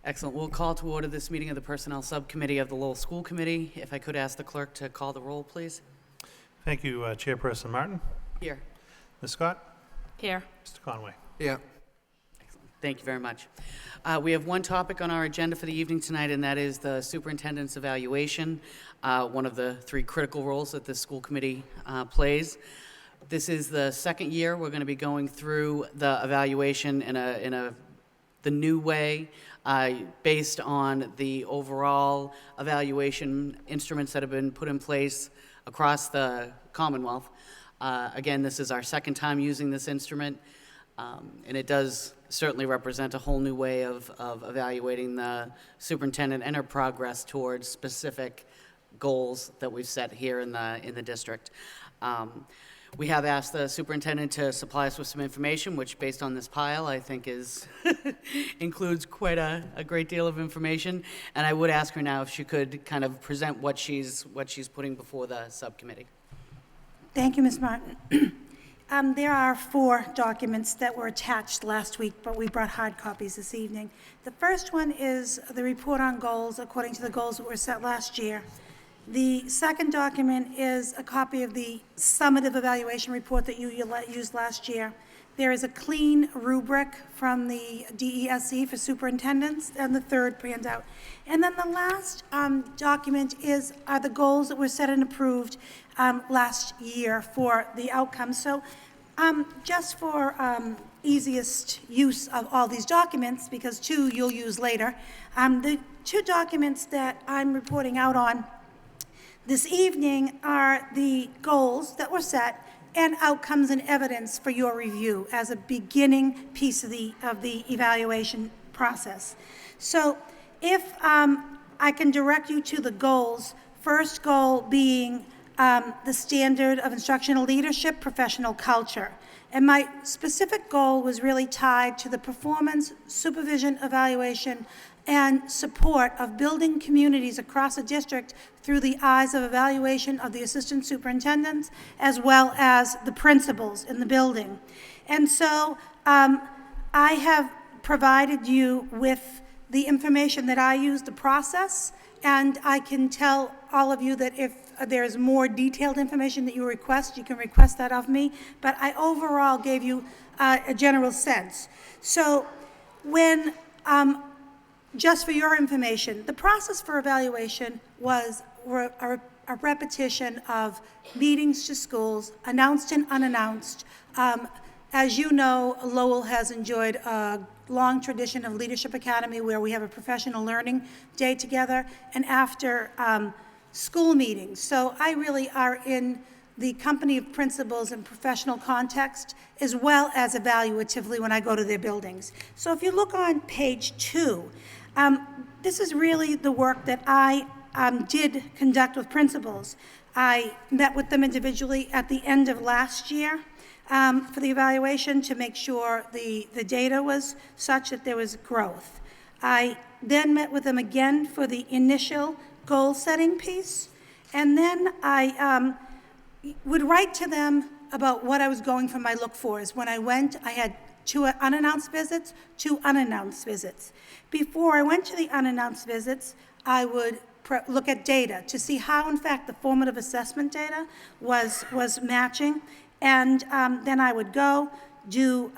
Excellent. We'll call to order this meeting of the Personnel Subcommittee of the Lowell School Committee. If I could ask the clerk to call the roll, please. Thank you, Chairperson Martin. Here. Ms. Scott? Here. Mr. Conway? Yeah. Thank you very much. We have one topic on our agenda for the evening tonight, and that is the superintendent's evaluation, one of the three critical roles that the school committee plays. This is the second year we're going to be going through the evaluation in the new way, based on the overall evaluation instruments that have been put in place across the Commonwealth. Again, this is our second time using this instrument, and it does certainly represent a whole new way of evaluating the superintendent and her progress towards specific goals that we've set here in the district. We have asked the superintendent to supply us with some information, which, based on this pile, I think includes quite a great deal of information. And I would ask her now if she could kind of present what she's putting before the subcommittee. Thank you, Ms. Martin. There are 4 documents that were attached last week, but we brought hard copies this evening. The first one is the report on goals according to the goals that were set last year. The second document is a copy of the summative evaluation report that you used last year. There is a clean rubric from the DESE for superintendents, and the third handout. And then the last document are the goals that were set and approved last year for the outcomes. So just for easiest use of all these documents, because 2 you'll use later, the 2 documents that I'm reporting out on this evening are the goals that were set and outcomes and evidence for your review as a beginning piece of the evaluation process. So if I can direct you to the goals, first goal being the standard of instructional leadership, professional culture. And my specific goal was really tied to the performance, supervision, evaluation, and support of building communities across a district through the eyes of evaluation of the assistant superintendents as well as the principals in the building. And so I have provided you with the information that I use to process, and I can tell all of you that if there's more detailed information that you request, you can request that of me, but I overall gave you a general sense. So when just for your information, the process for evaluation was a repetition of meetings to schools, announced and unannounced. As you know, Lowell has enjoyed a long tradition of Leadership Academy where we have a professional learning day together, and after school meetings. So I really are in the company of principals in professional context as well as evaluatively when I go to their buildings. So if you look on page 2, this is really the work that I did conduct with principals. I met with them individually at the end of last year for the evaluation to make sure the data was such that there was growth. I then met with them again for the initial goal-setting piece, and then I would write to them about what I was going for my look-fors. When I went, I had 2 unannounced visits, 2 unannounced visits. Before I went to the unannounced visits, I would look at data to see how, in fact, the formative assessment data was matching, and then I would go do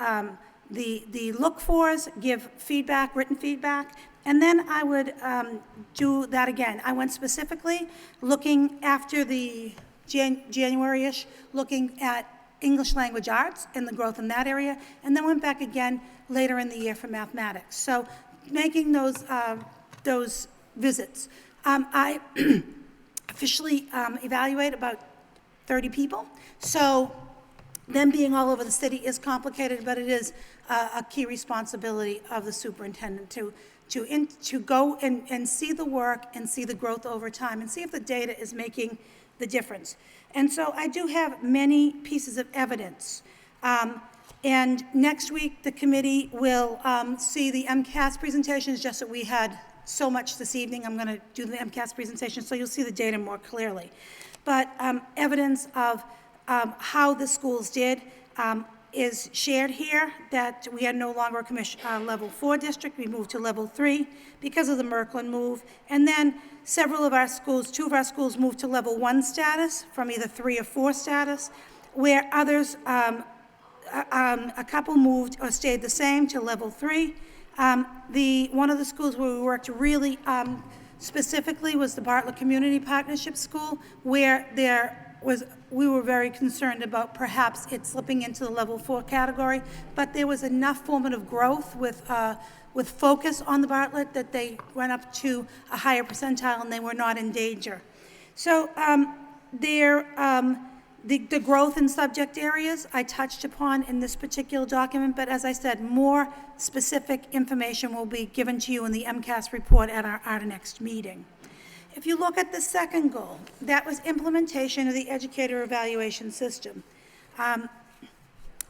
the look-fors, give feedback, written feedback, and then I would do that again. I went specifically looking after the January-ish, looking at English language arts and the growth in that area, and then went back again later in the year for mathematics. So making those visits. I officially evaluate about 30 people. So them being all over the city is complicated, but it is a key responsibility of the superintendent to go and see the work and see the growth over time and see if the data is making the difference. And so I do have many pieces of evidence. And next week, the committee will see the MCAS presentations, just that we had so much this evening. I'm going to do the MCAS presentation, so you'll see the data more clearly. But evidence of how the schools did, is shared here, that we are no longer a level 4 district. We moved to level 3 because of the Merklin move. And then several of our schools, 2 of our schools moved to level 1 status from either 3 or 4 status, where others, a couple moved or stayed the same to level 3. One of the schools where we worked really specifically was the Bartlett Community Partnership School, where we were very concerned about perhaps it slipping into the level 4 category, but there was enough formative growth with focus on the Bartlett that they went up to a higher percentile and they were not in danger. So the growth in subject areas I touched upon in this particular document, but as I said, more specific information will be given to you in the MCAS report at our next meeting. If you look at the second goal, that was implementation of the educator evaluation system.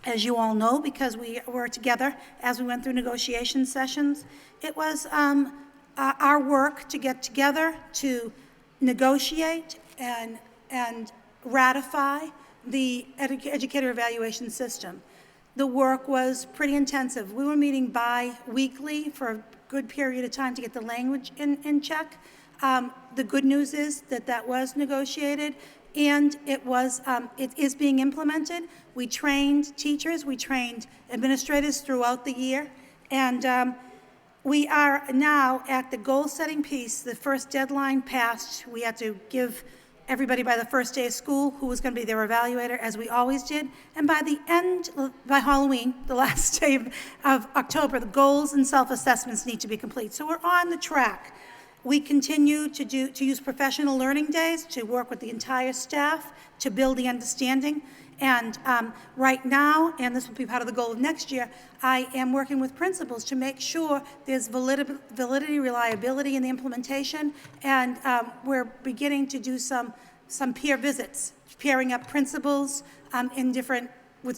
As you all know, because we were together as we went through negotiation sessions, it was our work to get together to negotiate and ratify the educator evaluation system. The work was pretty intensive. We were meeting bi-weekly for a good period of time to get the language in check. The good news is that was negotiated, and it is being implemented. We trained teachers, we trained administrators throughout the year, and we are now at the goal-setting piece. The first deadline passed. We had to give everybody by the first day of school who was going to be their evaluator, as we always did. And by Halloween, the last day of October, the goals and self-assessments need to be complete. So we're on the track. We continue to use professional learning days to work with the entire staff to build the understanding. And right now, and this will be part of the goal of next year, I am working with principals to make sure there's validity, reliability in the implementation, and we're beginning to do some peer visits, pairing up principals with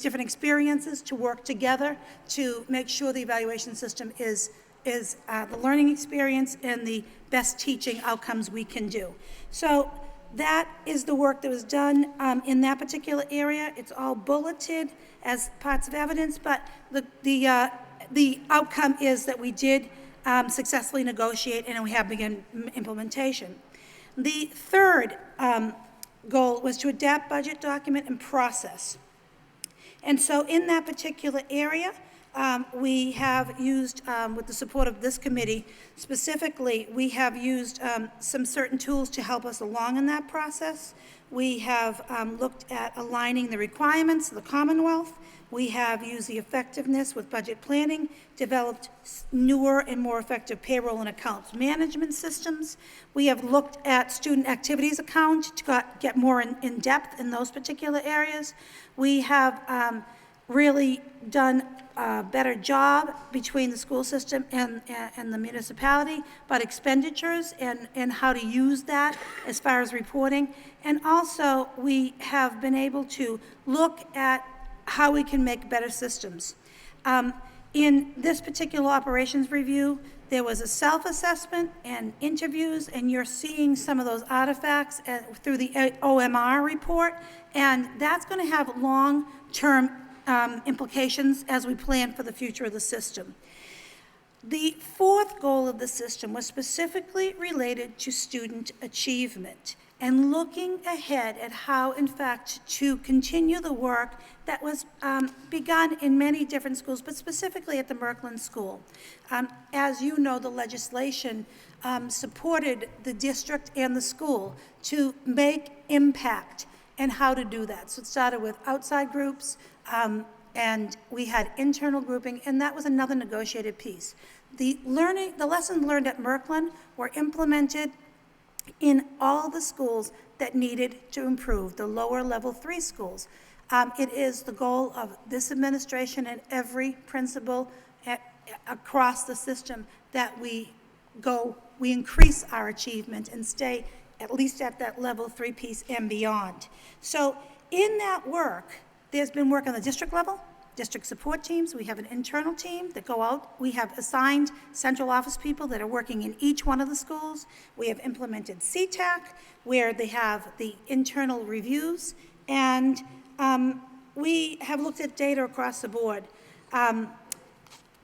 different experiences to work together to make sure the evaluation system is the learning experience and the best teaching outcomes we can do. So that is the work that was done in that particular area. It's all bulleted as parts of evidence, but the outcome is that we did successfully negotiate and we have begun implementation. The third goal was to adapt budget document and process. And so in that particular area, we have used, with the support of this committee specifically, we have used some certain tools to help us along in that process. We have looked at aligning the requirements of the Commonwealth. We have used the effectiveness with budget planning, developed newer and more effective payroll and accounts management systems. We have looked at student activities account to get more in depth in those particular areas. We have really done a better job between the school system and the municipality about expenditures and how to use that as far as reporting. And also, we have been able to look at how we can make better systems. In this particular operations review, there was a self-assessment and interviews, and you're seeing some of those artifacts through the OMR report, and that's going to have long-term implications as we plan for the future of the system. The fourth goal of the system was specifically related to student achievement and looking ahead at how, in fact, to continue the work that was begun in many different schools, but specifically at the Merklin School. As you know, the legislation supported the district and the school to make impact and how to do that. So it started with outside groups, and we had internal grouping, and that was another negotiated piece. The lessons learned at Merklin were implemented in all the schools that needed to improve, the lower level 3 schools. It is the goal of this administration and every principal across the system that we increase our achievement and stay at least at that level 3 piece and beyond. So in that work, there's been work on the district level, district support teams. We have an internal team that go out. We have assigned central office people that are working in each one of the schools. We have implemented CTAC, where they have the internal reviews, and We have looked at data across the board.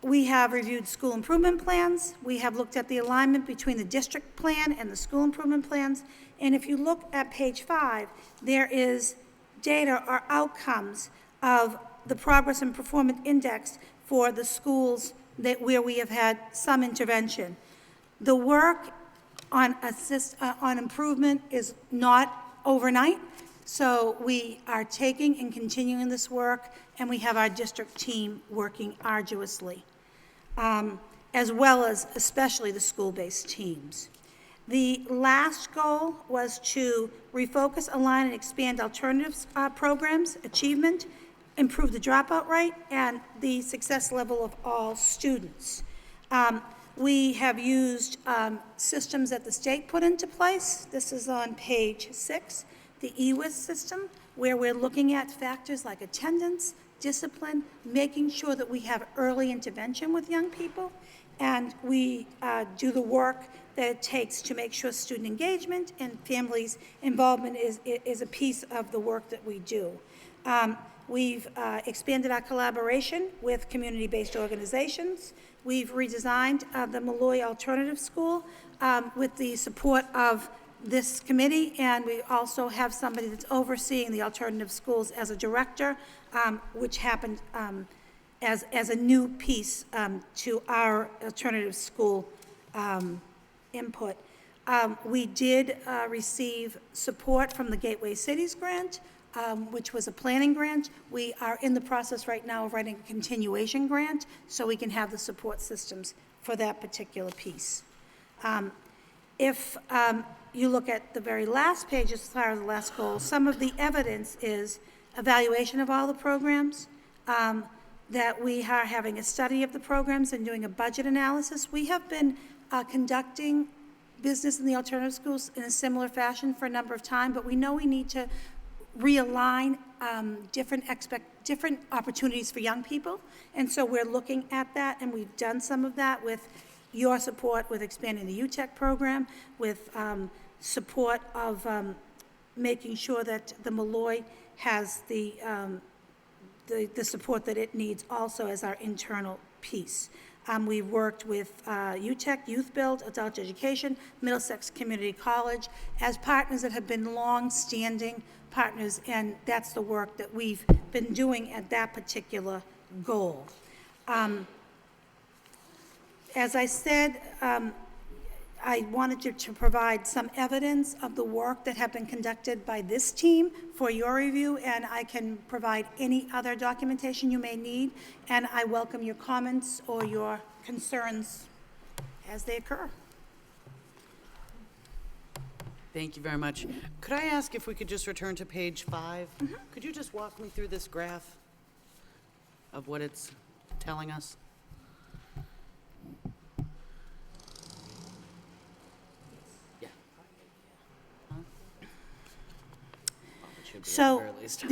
We have reviewed school improvement plans. We have looked at the alignment between the district plan and the school improvement plans. And if you look at page 5, there is data or outcomes of the progress and performance index for the schools where we have had some intervention. The work on improvement is not overnight, so we are taking and continuing this work, and we have our district team working arduously, as well as especially the school-based teams. The last goal was to refocus, align, and expand alternatives programs, achievement, improve the dropout rate, and the success level of all students. We have used systems that the state put into place. This is on page 6, the EWIS system, where we're looking at factors like attendance, discipline, making sure that we have early intervention with young people, and we do the work that it takes to make sure student engagement and families' involvement is a piece of the work that we do. We've expanded our collaboration with community-based organizations. We've redesigned the Malloy Alternative School with the support of this committee, and we also have somebody that's overseeing the alternative schools as a director, which happened as a new piece to our alternative school input. We did receive support from the Gateway Cities grant, which was a planning grant. We are in the process right now of writing a continuation grant so we can have the support systems for that particular piece. If you look at the very last page as far as the last goal, some of the evidence is evaluation of all the programs, that we are having a study of the programs and doing a budget analysis. We have been conducting business in the alternative schools in a similar fashion for a number of time, but we know we need to realign different opportunities for young people, and so we're looking at that, and we've done some of that with your support with expanding the UTEC program, with support of making sure that the Malloy has the support that it needs also as our internal piece. We've worked with UTEC, Youth Build, Adult Education, Middlesex Community College as partners that have been long-standing partners, and that's the work that we've been doing at that particular goal. As I said, I wanted to provide some evidence of the work that have been conducted by this team for your review, and I can provide any other documentation you may need, and I welcome your comments or your concerns as they occur. Thank you very much. Could I ask if we could just return to page 5? Mm-hmm. Could you just walk me through this graph of what it's telling us? Yeah. Huh? Well, it should be at So very least.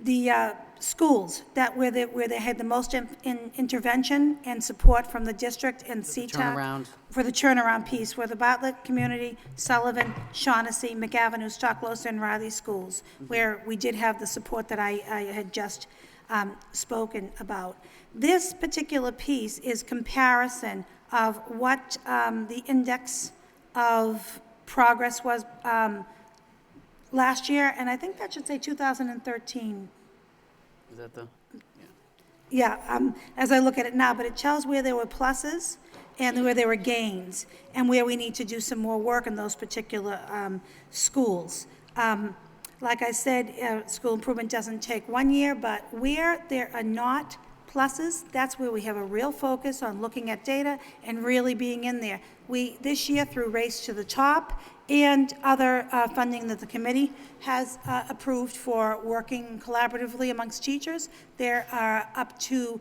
the schools where they had the most intervention and support from the district and CTAC. turnaround. For the turnaround piece were the Bartlett Community, Sullivan, Shaughnessy, McAvenue, Stocklosa, and Riley schools, where we did have the support that I had just spoken about. This particular piece is comparison of what the index of progress was last year, and I think that should say 2013. Is that the? Yeah, as I look at it now, but it tells where there were pluses and where there were gains, and where we need to do some more work in those particular schools. Like I said, school improvement doesn't take 1 year, but where there are not pluses, that's where we have a real focus on looking at data and really being in there. This year, through Race to the Top and other funding that the committee has approved for working collaboratively amongst teachers, there are up to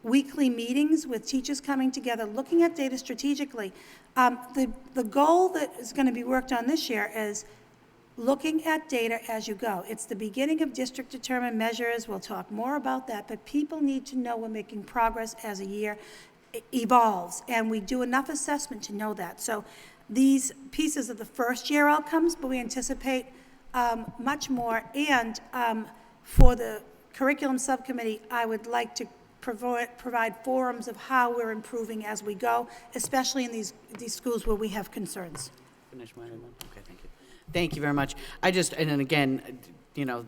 weekly meetings with teachers coming together, looking at data strategically. The goal that is going to be worked on this year is looking at data as you go. It's the beginning of district-determined measures. We'll talk more about that, but people need to know we're making progress as a year evolves, and we do enough assessment to know that. So these pieces are the first-year outcomes, but we anticipate much more. And for the curriculum subcommittee, I would like to provide forums of how we're improving as we go, especially in these schools where we have concerns. Finish mine and then, okay, thank you. Thank you very much. And then again,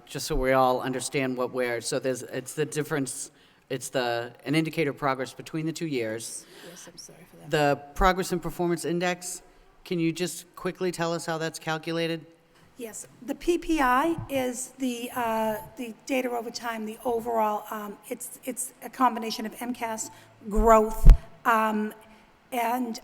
just so we all understand so it's the difference, it's an indicator of progress between the 2 years. Yes, I'm sorry for that. The Progress and Performance Index, can you just quickly tell us how that's calculated? Yes, the PPI is the data over time, the overall, it's a combination of MCAS, growth, and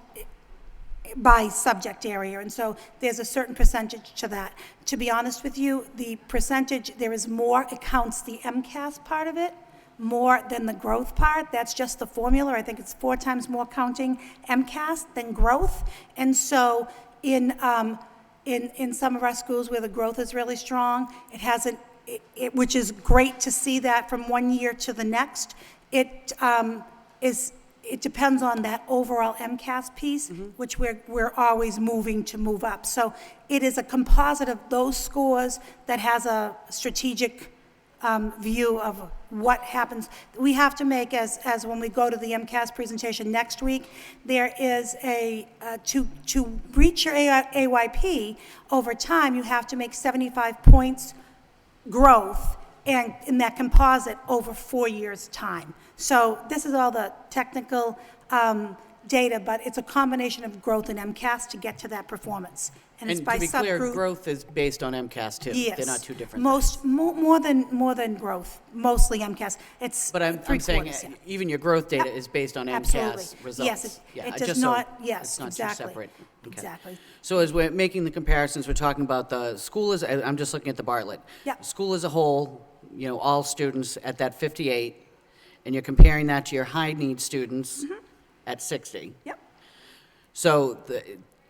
by subject area, and so there's a certain percentage to that. To be honest with you, the percentage, there is more, it counts the MCAS part of it more than the growth part. That's just the formula. I think it's 4 times more counting MCAS than growth, and so in some of our schools where the growth is really strong, it hasn't, which is great to see that from one year to the next. It depends on that overall MCAS piece, which we're always moving to move up. So it is a composite of those scores that has a strategic view of what happens. We have to make, as when we go to the MCAS presentation next week, there is to reach your AYP over time, you have to make 75 points growth and in that composite over 4 years' time. So this is all the technical data, but it's a combination of growth and MCAS to get to that performance. And it's by to be clear, subgroup. growth is based on MCAS too. Yes. They're not two different things. More than growth, mostly MCAS. It's But I'm saying 3/4, yeah. even your growth data is based on Absolutely. MCAS results. Yes, Yeah, it just does so not, yes, it's not exactly. two separate. Okay. Exactly. So as we're making the comparisons, we're talking about the school I'm just looking at the Bartlett. Yeah. School as a whole, all students at that 58, and you're comparing that to your high-need students at 60. Yep. So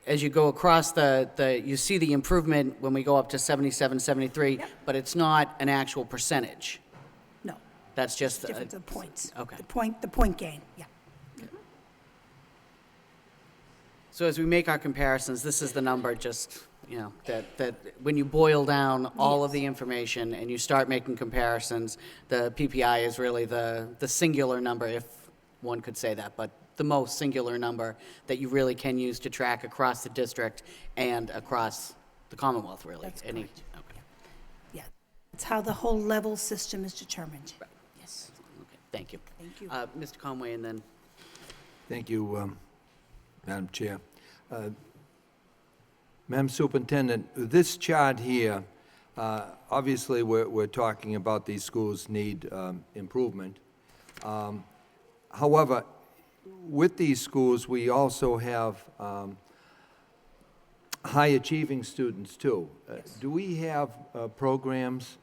as you go across you see the improvement when we go up to 77, 73, Yep. but it's not an actual percentage. No, That's just difference of points. okay. The point gain, yeah. So as we make our comparisons, this is the number just, that when you boil down all of the information and you start making comparisons, the PPI is really the singular number, if one could say that, but the most singular number that you really can use to track across the district and across the Commonwealth, really. That's Okay. Yeah, it's how the whole level system is determined. Yes. Okay, thank you. Thank you. Mr. Conway, and then, Thank you, Madam Chair. Madam Superintendent, this chart here, obviously, we're talking about these schools need improvement. However, with these schools, we also have high-achieving students, too. Do we have programs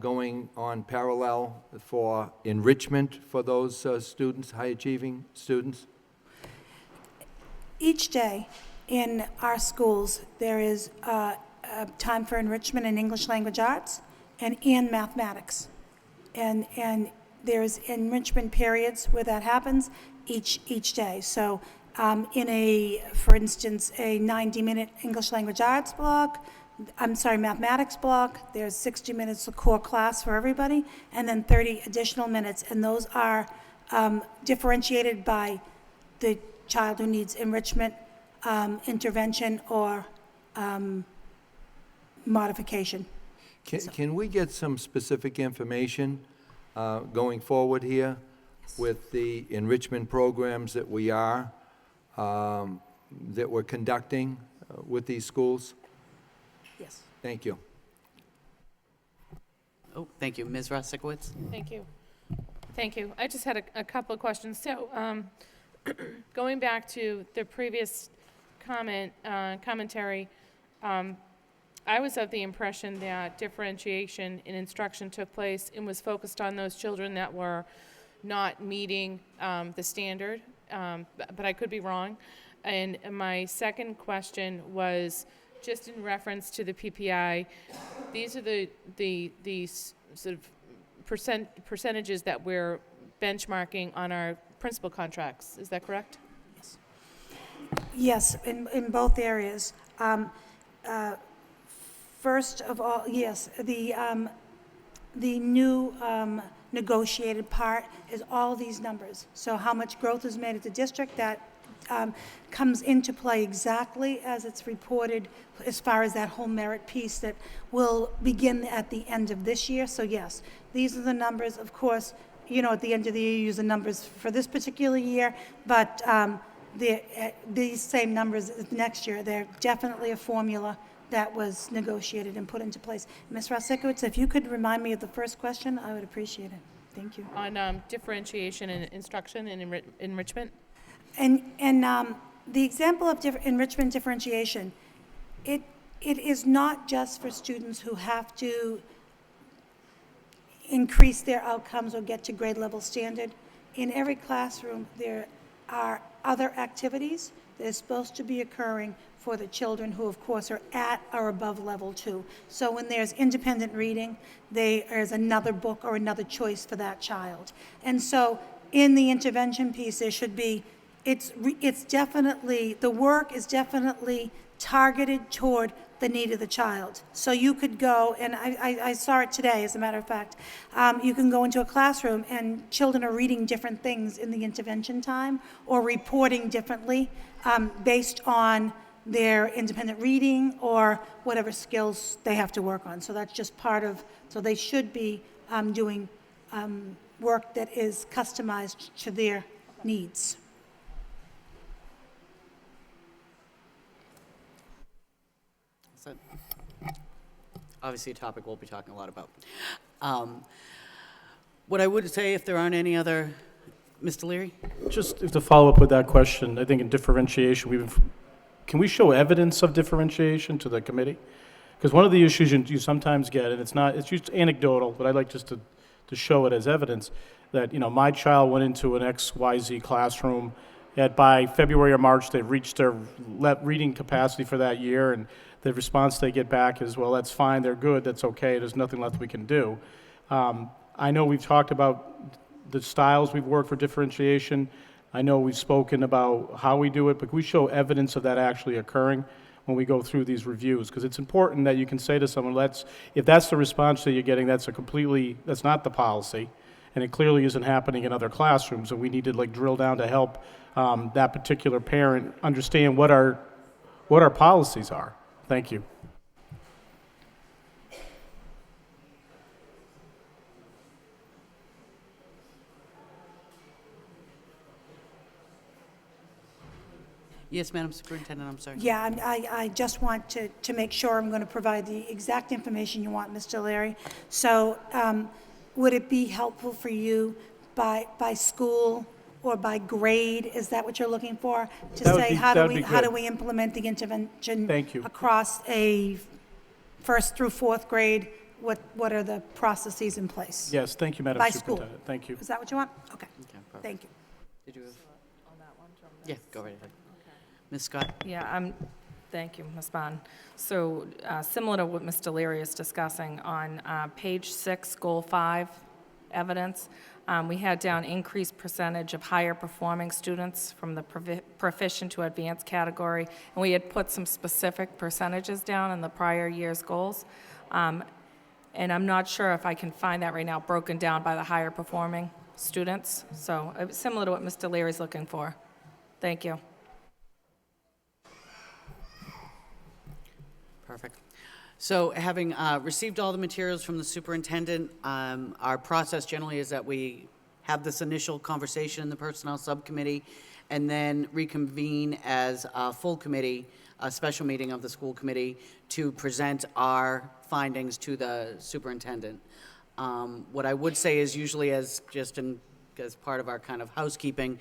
going on parallel for enrichment for those students, high-achieving students? Each day in our schools, there is a time for enrichment in English language arts and in mathematics. And there's enrichment periods where that happens each day. So for instance, a 90-minute English language arts block, mathematics block, there's 60 minutes of core class for everybody, and then 30 additional minutes. And those are differentiated by the child who needs enrichment, intervention, or modification. Can we get some specific information going forward here with the enrichment programs that we're conducting with these schools? Yes. Thank you. oh, thank you. Ms. Rosikowitz? Thank you. Thank you. I just had a couple of questions. So, going back to the previous commentary, I was of the impression that differentiation in instruction took place and was focused on those children that were not meeting the standard, but I could be wrong. And my second question was just in reference to the PPI. These are the sort of percentages that we're benchmarking on our principal contracts. Is that correct? Yes, in both areas. First of all, yes, the new negotiated part is all these numbers. So how much growth is made at the district, that comes into play exactly as it's reported as far as that whole merit piece that will begin at the end of this year. So yes, these are the numbers. Of course, you know, at the end of the year, you use the numbers for this particular year, but these same numbers next year, they're definitely a formula that was negotiated and put into place. Ms. Rosikowitz, if you could remind me of the first question, I would appreciate it. Thank you. On differentiation in instruction and enrichment? And the example of enrichment differentiation, it is not just for students who have to increase their outcomes or get to grade level standard. In every classroom, there are other activities that are supposed to be occurring for the children who, of course, are at or above level 2. So when there's independent reading, there's another book or another choice for that child. And so in the intervention piece, there should be, it's definitely, the work is definitely targeted toward the need of the child. So you could go, and I saw it today, as a matter of fact, you can go into a classroom and children are reading different things in the intervention time or reporting differently based on their independent reading or whatever skills they have to work on. So that's just part of, so they should be doing work that is customized to their needs. So, obviously a topic we'll be talking a lot about. What I would say, if there aren't any other, Mr. Leary? Just to follow up with that question, I think in differentiation, can we show evidence of differentiation to the committee? Because one of the issues you sometimes get, and it's just anecdotal, but I'd like just to show it as evidence, that, you know, my child went into an XYZ classroom, and by February or March, they've reached their reading capacity for that year, and the response they get back is, well, that's fine, they're good, that's okay, there's nothing left we can do. I know we've talked about the styles we've worked for differentiation. I know we've spoken about how we do it, but we show evidence of that actually occurring when we go through these reviews, because it's important that you can say to someone, if that's the response that you're getting, that's not the policy, and it clearly isn't happening in other classrooms, and we need to drill down to help that particular parent understand what our policies are. Thank you. Yes, Madam Superintendent, I'm sorry. Yeah, I just want to make sure I'm going to provide the exact information you want, Mr. Leary. So would it be helpful for you by school or by grade? Is that what you're looking for? To say, how do we implement the intervention Thank you. across a first through fourth grade? What are the processes in place? Yes, thank you, Madam By school. Superintendent. Thank you. Is that what you want? Okay, Okay, perfect. thank you. Did you? Yeah, go right ahead. Ms. Scott? Yeah, thank you, Ms. Bond. So similar to what Mr. Leary is discussing, on page 6, goal 5, evidence, we had down increased percentage of higher performing students from the proficient to advanced category, and we had put some specific percentages down in the prior year's goals. And I'm not sure if I can find that right now broken down by the higher performing students. So similar to what Mr. Leary's looking for. Thank you. Perfect. So having received all the materials from the superintendent, our process generally is that we have this initial conversation in the personnel subcommittee and then reconvene as a full committee, a special meeting of the school committee, to present our findings to the superintendent. What I would say is usually as part of our kind of housekeeping,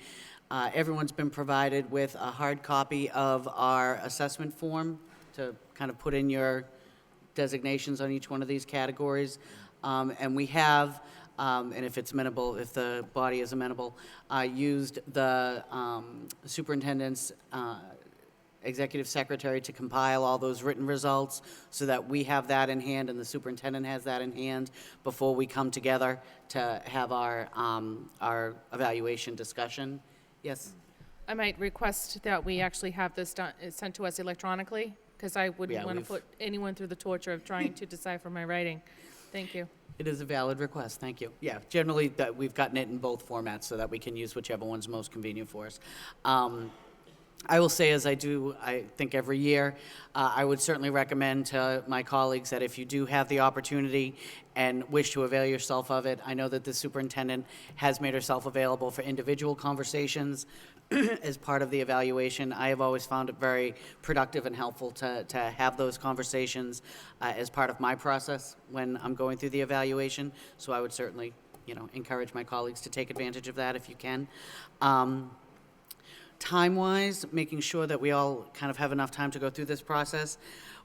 everyone's been provided with a hard copy of our assessment form to kind of put in your designations on each one of these categories. And we have, and if it's amenable, if the body is amenable, used the superintendent's executive secretary to compile all those written results so that we have that in hand and the superintendent has that in hand before we come together to have our evaluation discussion. Yes? I might request that we actually have this sent to us electronically, because I wouldn't Yeah, want to we've- put anyone through the torture of trying to decipher my writing. Thank you. It is a valid request, thank you. Yeah, generally, that we've gotten it in both formats so that we can use whichever one's most convenient for us. I will say, as I do, I think every year, I would certainly recommend to my colleagues that if you do have the opportunity and wish to avail yourself of it, I know that the superintendent has made herself available for individual conversations as part of the evaluation. I have always found it very productive and helpful to have those conversations as part of my process when I'm going through the evaluation. So I would certainly, encourage my colleagues to take advantage of that if you can. Time-wise, making sure that we all kind of have enough time to go through this process.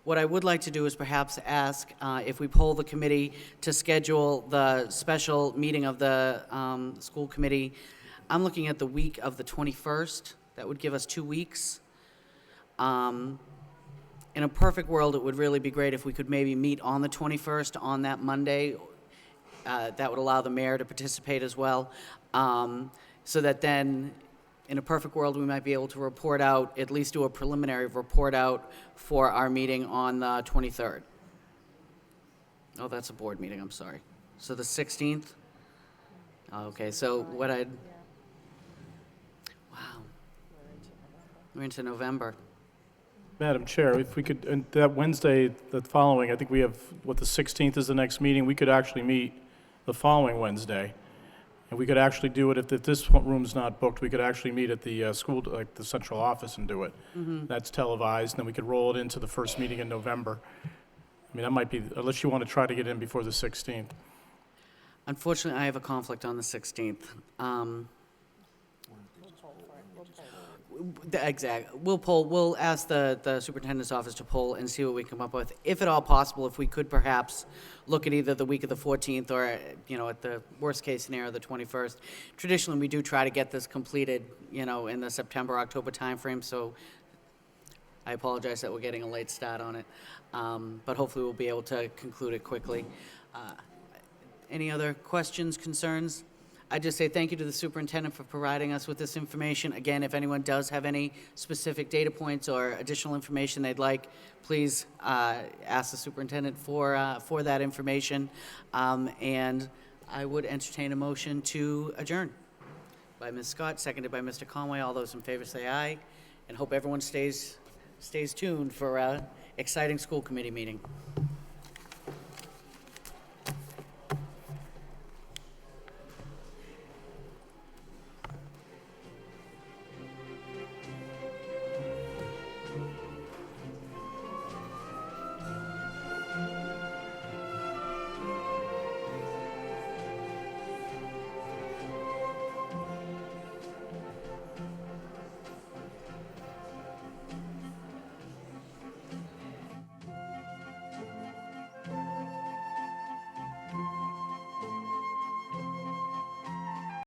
What I would like to do is perhaps ask if we poll the committee to schedule the special meeting of the school committee. I'm looking at the week of the 21st. That would give us 2 weeks. In a perfect world, it would really be great if we could maybe meet on the 21st, on that Monday. That would allow the mayor to participate as well, so that then, in a perfect world, we might be able to report out, at least do a preliminary report out for our meeting on the 23rd. Oh, that's a board meeting, I'm sorry. So the 16th? Okay, so what wow. We're into November. Madam Chair, if we could, and that Wednesday, the following, I think we have, the 16th is the next meeting, we could actually meet the following Wednesday. And we could actually do it, if this room's not booked, we could actually meet at the school, like the central office and do it. That's televised, and then we could roll it into the first meeting in November. I mean, that might be, unless you want to try to get in before the 16th. Unfortunately, I have a conflict on the 16th. Exactly. We'll ask the superintendent's office to poll and see what we come up with. If at all possible, if we could perhaps look at either the week of the 14th or, at the worst-case scenario, the 21st. Traditionally, we do try to get this completed, in the September, October timeframe, so I apologize that we're getting a late start on it. But hopefully we'll be able to conclude it quickly. Any other questions, concerns? I just say thank you to the superintendent for providing us with this information. Again, if anyone does have any specific data points or additional information they'd like, please ask the superintendent for that information. And I would entertain a motion to adjourn. By Ms. Scott, seconded by Mr. Conway. All those in favor say aye, and hope everyone stays tuned for an exciting school committee meeting.